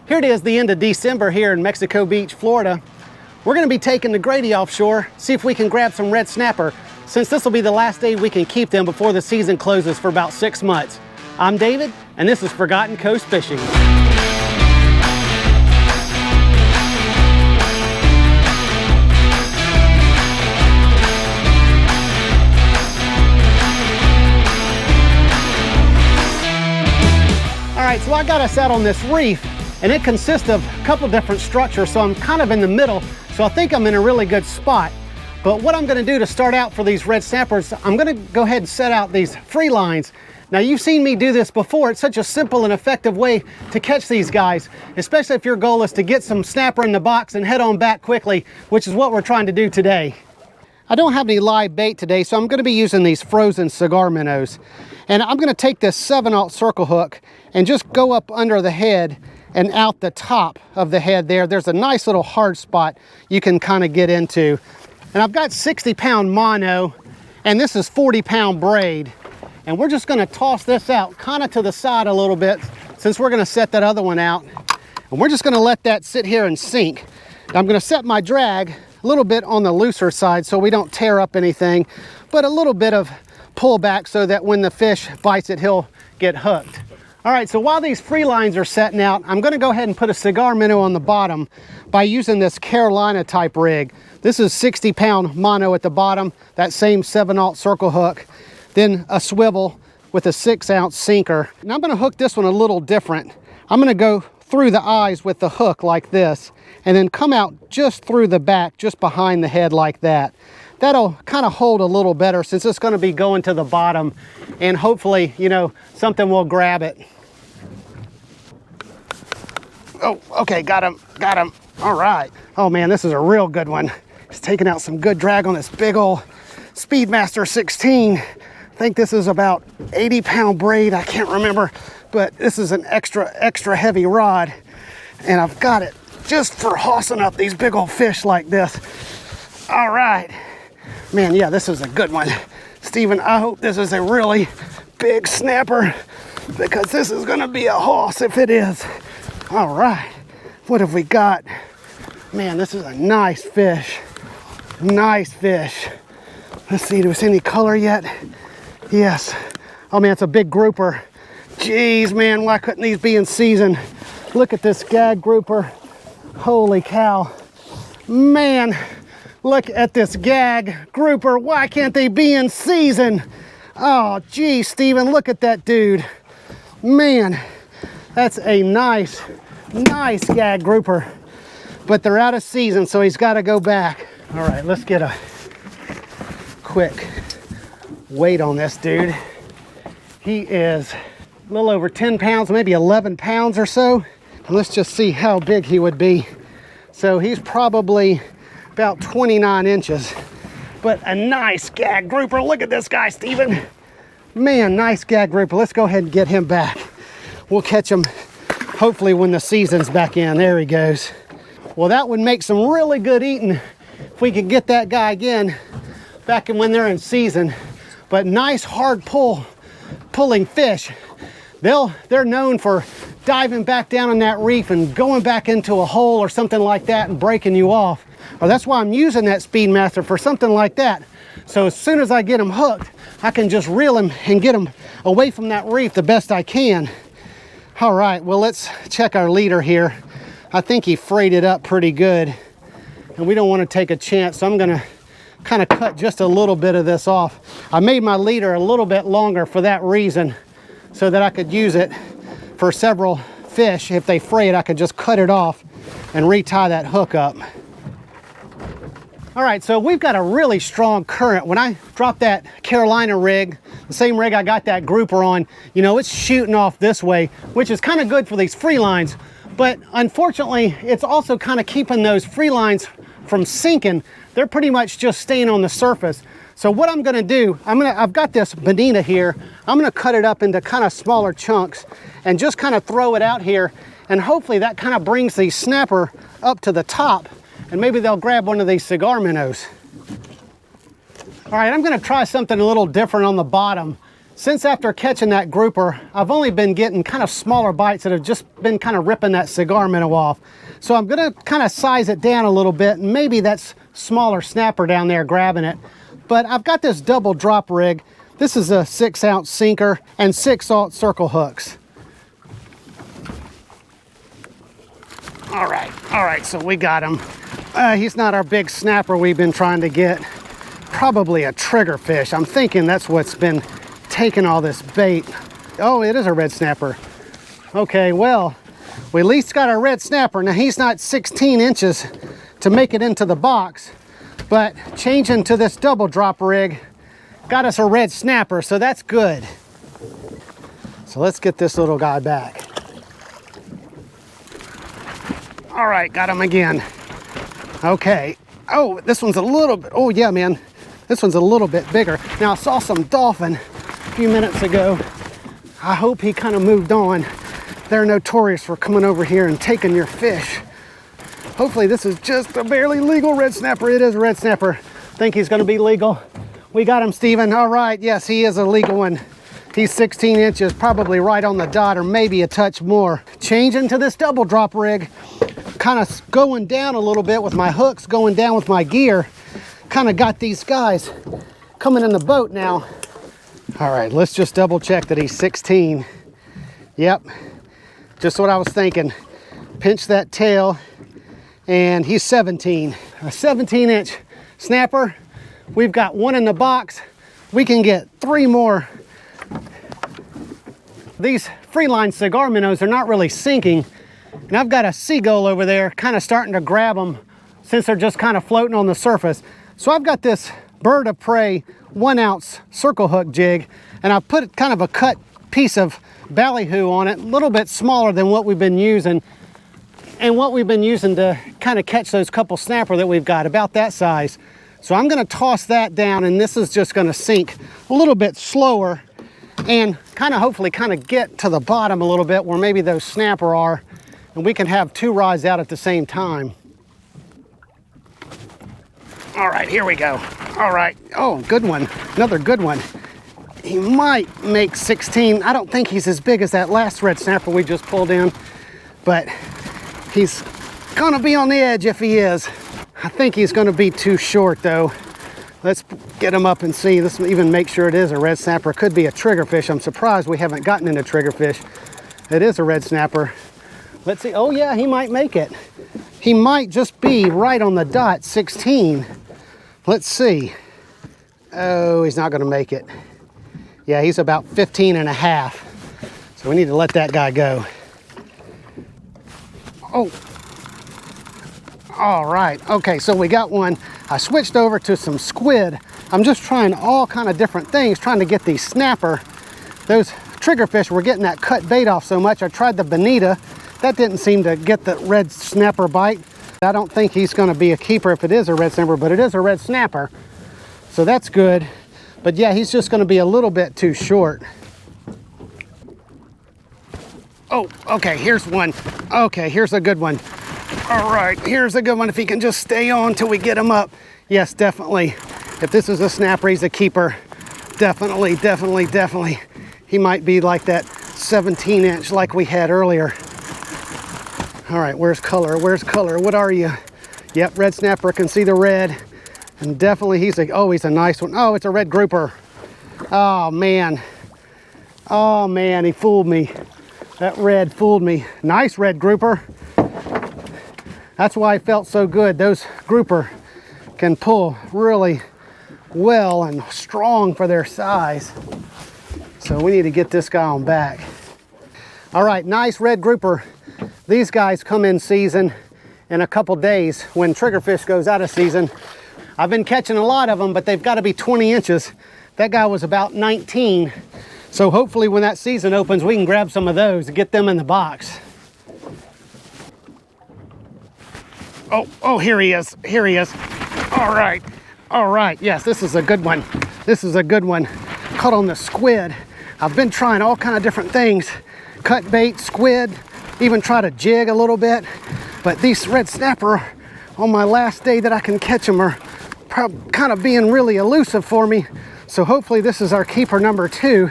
Here it is, the end of December here in Mexico Beach, Florida. We're gonna be taking the Grady offshore, see if we can grab some red snapper, since this will be the last day we can keep them before the season closes for about 6 months. I'm David, and this is Forgotten Coast Fishing. All right, so I got us out on this reef, and it consists of a couple different structures, so I'm kind of in the middle, so I think I'm in a really good spot. But what I'm gonna do to start out for these red snappers, I'm gonna go ahead and set out these free lines. Now, you've seen me do this before. It's such a simple and effective way to catch these guys, especially if your goal is to get some snapper in the box and head on back quickly, which is what we're trying to do today. I don't have any live bait today, so I'm gonna be using these frozen cigar minnows. And I'm gonna take this 7/0 circle hook and just go up under the head and out the top of the head there. There's a nice little hard spot you can kind of get into. And I've got 60-pound mono, and this is 40-pound braid. And we're just gonna toss this out kind of to the side a little bit since we're gonna set that other one out. And we're just gonna let that sit here and sink. Now, I'm gonna set my drag a little bit on the looser side so we don't tear up anything, but a little bit of pull back so that when the fish bites it, he'll get hooked. All right, so while these free lines are setting out, I'm gonna go ahead and put a cigar minnow on the bottom by using this Carolina type rig. This is 60-pound mono at the bottom, that same 7/0 circle hook, then a swivel with a 6-ounce sinker. Now I'm gonna hook this one a little different. I'm gonna go through the eyes with the hook like this, and then come out just through the back, just behind the head like that. That'll kind of hold a little better since it's gonna be going to the bottom, and hopefully, you know, something will grab it. Oh, okay, got him, got him. All right. Oh man, this is a real good one. He's taking out some good drag on this big old Speedmaster 16. I think this is about 80-pound braid, I can't remember, but this is an extra heavy rod. And I've got it just for hossing up these big old fish like this. All right. Man, yeah, this is a good one. Stephen, I hope this is a really big snapper, because this is gonna be a hoss if it is. All right, what have we got? Man, this is a nice fish. Nice fish. Let's see, do we see any color yet? Yes. Oh man, it's a big grouper. Jeez, man, why couldn't these be in season? Look at this gag grouper. Holy cow. Man, look at this gag grouper. Why can't they be in season? Oh, geez, Steven, look at that dude. Man, that's a nice gag grouper. But they're out of season, so he's got to go back. All right, let's get a quick weight on this dude. He is a little over 10 pounds, maybe 11 pounds or so. And let's just see how big he would be. So he's probably about 29 inches. But a nice gag grouper. Look at this guy, Steven. Man, nice gag grouper. Let's go ahead and get him back. We'll catch him hopefully when the season's back in. There he goes. Well, that would make some really good eating if we could get that guy again back in when they're in season. But nice hard pulling fish. They're known for diving back down in that reef and going back into a hole or something like that and breaking you off. Well, that's why I'm using that Speedmaster, for something like that. So as soon as I get him hooked, I can just reel him and get him away from that reef the best I can. All right, well, let's check our leader here. I think he frayed it up pretty good, and we don't want to take a chance, so I'm gonna kind of cut just a little bit of this off. I made my leader a little bit longer for that reason, so that I could use it for several fish. If they fray it, I could just cut it off and retie that hook up. All right, so we've got a really strong current. When I dropped that Carolina rig, the same rig I got that grouper on, you know, it's shooting off this way, which is kind of good for these free lines. But unfortunately, it's also kind of keeping those free lines from sinking. They're pretty much just staying on the surface. So what I'm gonna do, I've got this bonita here. I'm gonna cut it up into kind of smaller chunks and just kind of throw it out here. And hopefully that kind of brings the snapper up to the top, and maybe they'll grab one of these cigar minnows. All right, I'm gonna try something a little different on the bottom. Since after catching that grouper, I've only been getting kind of smaller bites that have just been kind of ripping that cigar minnow off. So I'm gonna kind of size it down a little bit, and maybe that's smaller snapper down there grabbing it. But I've got this double drop rig. This is a 6-ounce sinker and 6-aught circle hooks. All right, so we got him. He's not our big snapper we've been trying to get. Probably a triggerfish. I'm thinking that's what's been taking all this bait. Oh, it is a red snapper. Okay, well, we at least got our red snapper. Now, he's not 16 inches to make it into the box, but changing to this double drop rig got us a red snapper, so that's good. So let's get this little guy back. All right, got him again. Okay. Oh, this one's a little bit, oh yeah, man. This one's a little bit bigger. Now, I saw some dolphin a few minutes ago. I hope he kind of moved on. They're notorious for coming over here and taking your fish. Hopefully this is just a barely legal red snapper. It is a red snapper. Think he's gonna be legal. We got him, Steven. All right, yes, he is a legal one. He's 16 inches, probably right on the dot, or maybe a touch more. Changing to this double drop rig, kind of going down a little bit with my hooks, going down with my gear. Kind of got these guys coming in the boat now. All right, let's just double check that he's 16. Yep, just what I was thinking. Pinch that tail, and he's 17. A 17-inch snapper. We've got one in the box. We can get 3 more. These freeline cigar minnows are not really sinking, and I've got a seagull over there kind of starting to grab them since they're just kind of floating on the surface. So I've got this bird of prey 1-ounce circle hook jig, and I've put kind of a cut piece of ballyhoo on it, a little bit smaller than what we've been using, and what we've been using to kind of catch those couple snapper that we've got, about that size. So I'm gonna toss that down, and this is just gonna sink a little bit slower and kind of hopefully kind of get to the bottom a little bit where maybe those snapper are, and we can have 2 rods out at the same time. All right, here we go. All right, oh, good one, another good one. He might make 16. I don't think he's as big as that last red snapper we just pulled in, but he's gonna be on the edge if he is. I think he's gonna be too short though. Let's get him up and see. Let's even make sure it is a red snapper. It could be a triggerfish. I'm surprised we haven't gotten into triggerfish. It is a red snapper. Let's see. Oh yeah, he might make it. He might just be right on the dot, 16. Let's see. Oh, he's not gonna make it. Yeah, he's about 15 and a half. So we need to let that guy go. Oh. All right, okay, so we got one. I switched over to some squid. I'm just trying all kind of different things, trying to get these snapper. Those triggerfish were getting that cut bait off so much. I tried the bonita. That didn't seem to get the red snapper bite. I don't think he's gonna be a keeper if it is a red snapper, but it is a red snapper. So that's good. But yeah, he's just gonna be a little bit too short. Oh, okay, here's one. Okay, here's a good one. All right, here's a good one. If he can just stay on till we get him up. Yes, definitely. If this is a snapper, he's a keeper. Definitely, definitely, definitely. He might be like that 17-inch like we had earlier. All right, where's color? Where's color? What are you? Yep, red snapper, I can see the red. And definitely he's a, oh, he's a nice one. Oh, it's a red grouper. Oh man. Oh man, he fooled me. That red fooled me. Nice red grouper. That's why I felt so good. Those grouper can pull really well and strong for their size. So we need to get this guy on back. All right, nice red grouper. These guys come in season in a couple days when triggerfish goes out of season. I've been catching a lot of them, but they've got to be 20 inches. That guy was about 19. So hopefully when that season opens, we can grab some of those and get them in the box. Oh, here he is. Here he is. All right. All right. Yes, this is a good one. This is a good one. Caught on the squid. I've been trying all kind of different things. Cut bait, squid, even try to jig a little bit. But these red snapper on my last day that I can catch them are kind of being really elusive for me. So hopefully this is our keeper number 2.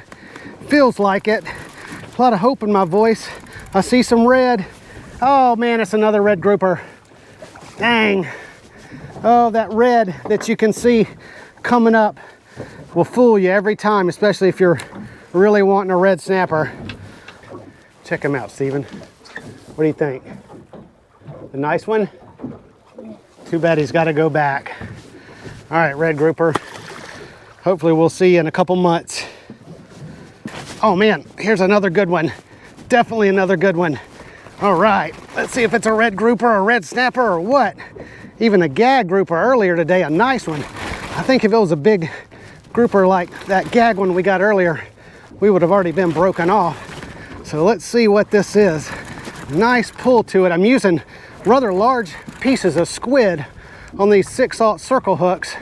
Feels like it. A lot of hope in my voice. I see some red. Oh man, it's another red grouper. Dang. Oh, that red that you can see coming up will fool you every time, especially if you're really wanting a red snapper. Check him out, Steven. What do you think? A nice one? Too bad he's got to go back. All right, red grouper. Hopefully we'll see you in a couple months. Oh man, here's another good one. Definitely another good one. All right, let's see if it's a red grouper or a red snapper or what. Even a gag grouper earlier today, a nice one. I think if it was a big grouper like that gag one we got earlier, we would have already been broken off. So let's see what this is. Nice pull to it. I'm using rather large pieces of squid on these 6/0 circle hooks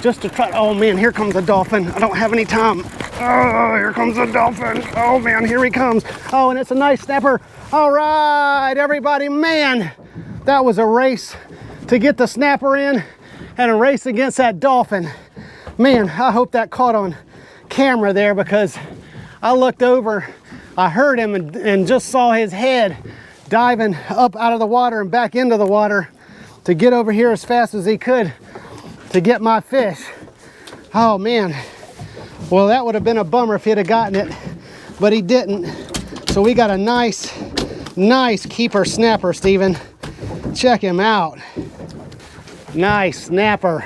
just to try. Oh man, here comes a dolphin. I don't have any time. Oh, here comes a dolphin. Oh man, here he comes. Oh, and it's a nice snapper. All right, everybody, man, that was a race to get the snapper in and a race against that dolphin. Man, I hope that caught on camera there, because I looked over, I heard him and just saw his head diving up out of the water and back into the water to get over here as fast as he could to get my fish. Oh man, well that would have been a bummer if he'd have gotten it, but he didn't. So we got a nice keeper snapper, Steven. Check him out. Nice snapper.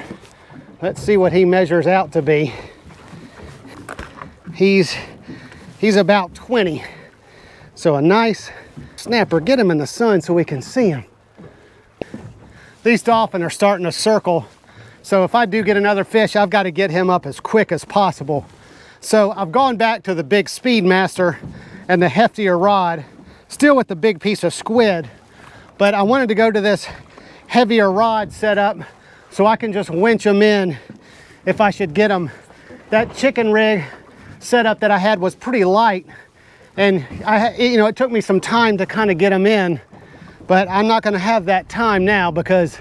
Let's see what he measures out to be. He's about 20. So a nice snapper. Get him in the sun so we can see him. These dolphins are starting to circle. So if I do get another fish, I've got to get him up as quick as possible. So I've gone back to the big Speedmaster and the heftier rod, still with the big piece of squid, but I wanted to go to this heavier rod setup so I can just winch them in if I should get them. That chicken rig setup that I had was pretty light, and it took me some time to kind of get them in, but I'm not going to have that time now because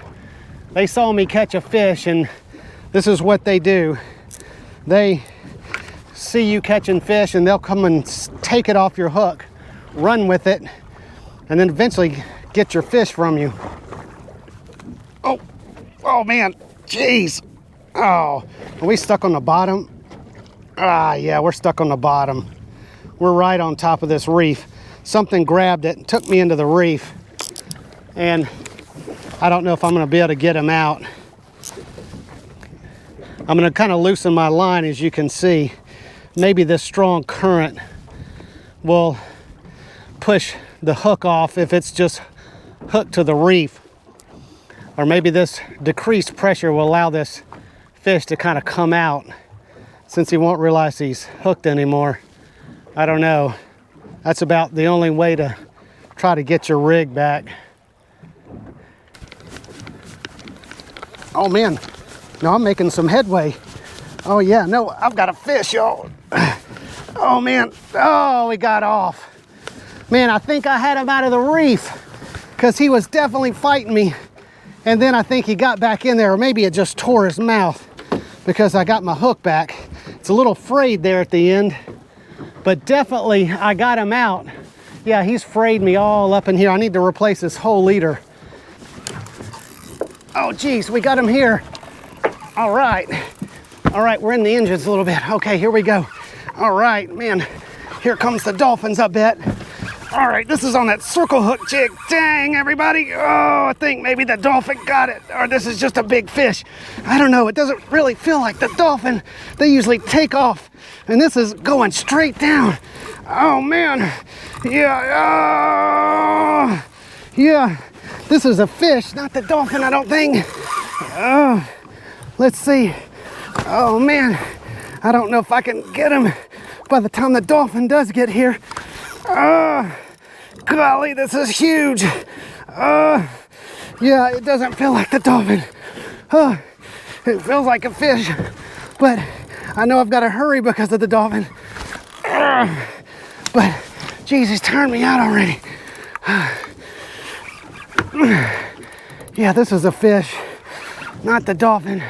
they saw me catch a fish, and this is what they do. They see you catching fish and they'll come and take it off your hook, run with it, and then eventually get your fish from you. Oh man, jeez. Oh, are we stuck on the bottom? Ah, yeah, we're stuck on the bottom. We're right on top of this reef. Something grabbed it and took me into the reef, and I don't know if I'm gonna be able to get him out. I'm gonna kind of loosen my line, as you can see. Maybe this strong current will push the hook off if it's just hooked to the reef. Or maybe this decreased pressure will allow this fish to kind of come out, since he won't realize he's hooked anymore. I don't know. That's about the only way to try to get your rig back. Oh man, no, I'm making some headway. Oh yeah, no, I've got a fish, y'all. Oh man, oh, we got off. Man, I think I had him out of the reef because he was definitely fighting me. And then I think he got back in there, or maybe it just tore his mouth because I got my hook back. It's a little frayed there at the end, but definitely I got him out. Yeah, he's frayed me all up in here. I need to replace this whole leader. Oh geez, we got him here. All right, we're in the engines a little bit. Okay, here we go. All right, man, here comes the dolphins, I bet. All right, this is on that circle hook jig. Dang, everybody. Oh, I think maybe the dolphin got it, or this is just a big fish. I don't know, it doesn't really feel like the dolphin. They usually take off, and this is going straight down. Oh man, yeah, yeah. This is a fish, not the dolphin, I don't think. Oh, let's see. Oh man, I don't know if I can get him by the time the dolphin does get here. Golly, this is huge. Yeah, it doesn't feel like the dolphin. It feels like a fish, but I know I've got to hurry because of the dolphin. But geez, he's turned me out already. Yeah, this is a fish, not the dolphin.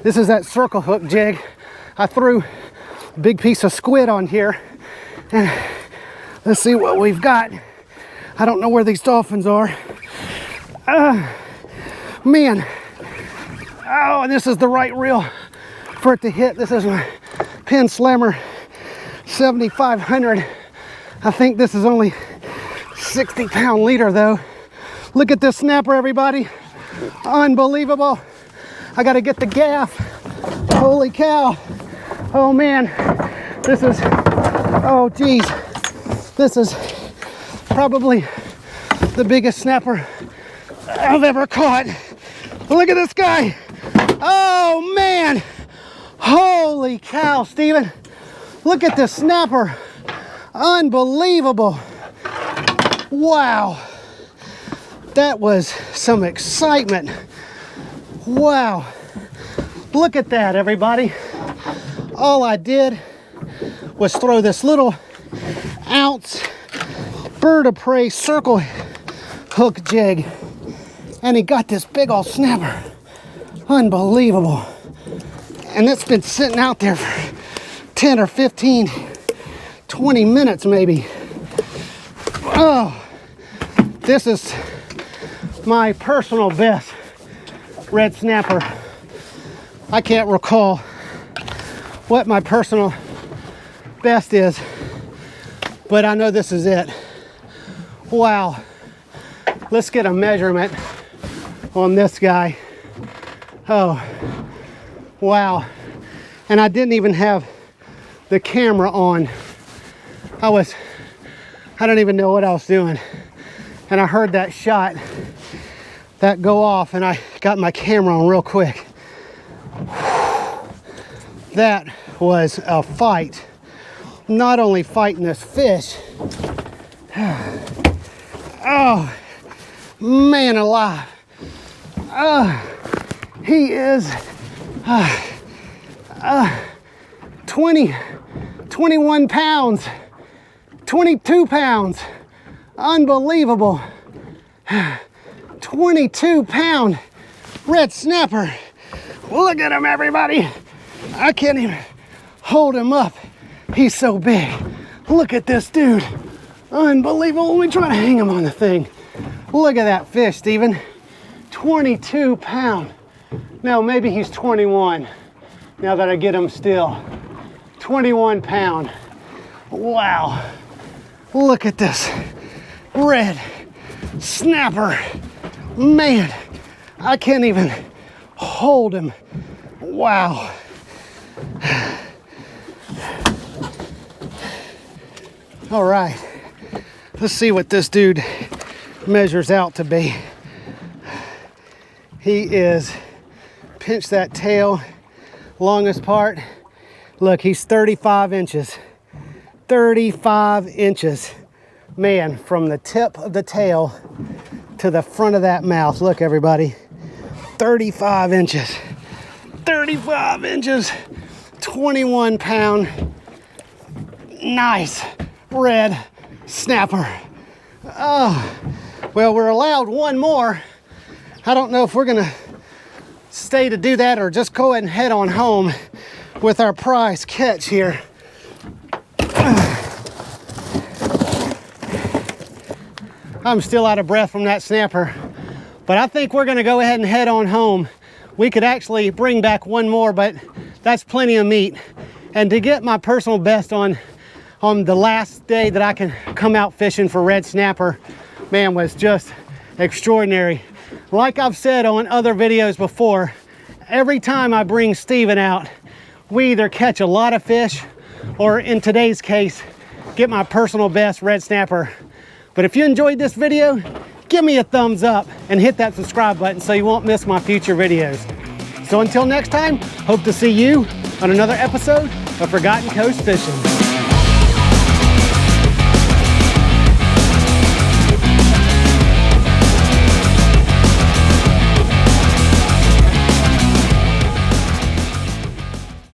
This is that circle hook jig I threw big piece of squid on here. And let's see what we've got. I don't know where these dolphins are. Man. Oh, and this is the right reel for it to hit. This is my Penn Slammer 7500. I think this is only 60-pound leader though. Look at this snapper, everybody. Unbelievable. I gotta get the gaff. Holy cow. Oh man, this is, oh geez. This is probably the biggest snapper I've ever caught. Look at this guy. Oh man. Holy cow, Steven. Look at this snapper. Unbelievable. Wow. That was some excitement. Wow. Look at that, everybody. All I did was throw this little ounce bird of prey circle hook jig, and he got this big old snapper. Unbelievable. And it's been sitting out there for 10 or 15, 20 minutes maybe. Oh, this is my personal best red snapper. I can't recall what my personal best is, but I know this is it. Wow. Let's get a measurement on this guy. Oh, wow. And I didn't even have the camera on. I don't even know what I was doing. And I heard that shot that go off, and I got my camera on real quick. That was a fight. Not only fighting this fish. Oh, man alive. He is 21 pounds, 22 pounds. Unbelievable. 22-pound red snapper. Look at him, everybody. I can't even hold him up. He's so big. Look at this dude. Unbelievable. Let me try to hang him on the thing. Look at that fish, Steven. 22 pound. No, maybe he's 21. Now that I get him still. 21 pound. Wow. Look at this red snapper. Man, I can't even hold him. Wow. All right, let's see what this dude measures out to be. He is, pinch that tail, longest part. Look, he's 35 inches. 35 inches. Man, from the tip of the tail to the front of that mouth. Look, everybody. 35 inches. 35 inches. 21 pound. Nice red snapper. Oh, well, we're allowed one more. I don't know if we're gonna stay to do that or just go ahead and head on home with our prize catch here. I'm still out of breath from that snapper, but I think we're gonna go ahead and head on home. We could actually bring back one more, but that's plenty of meat. And to get my personal best on the last day that I can come out fishing for red snapper, man, was just extraordinary. Like I've said on other videos before, every time I bring Steven out, we either catch a lot of fish or, in today's case, get my personal best red snapper. But if you enjoyed this video, give me a thumbs up and hit that subscribe button so you won't miss my future videos. So until next time, hope to see you on another episode of Forgotten Coast Fishing.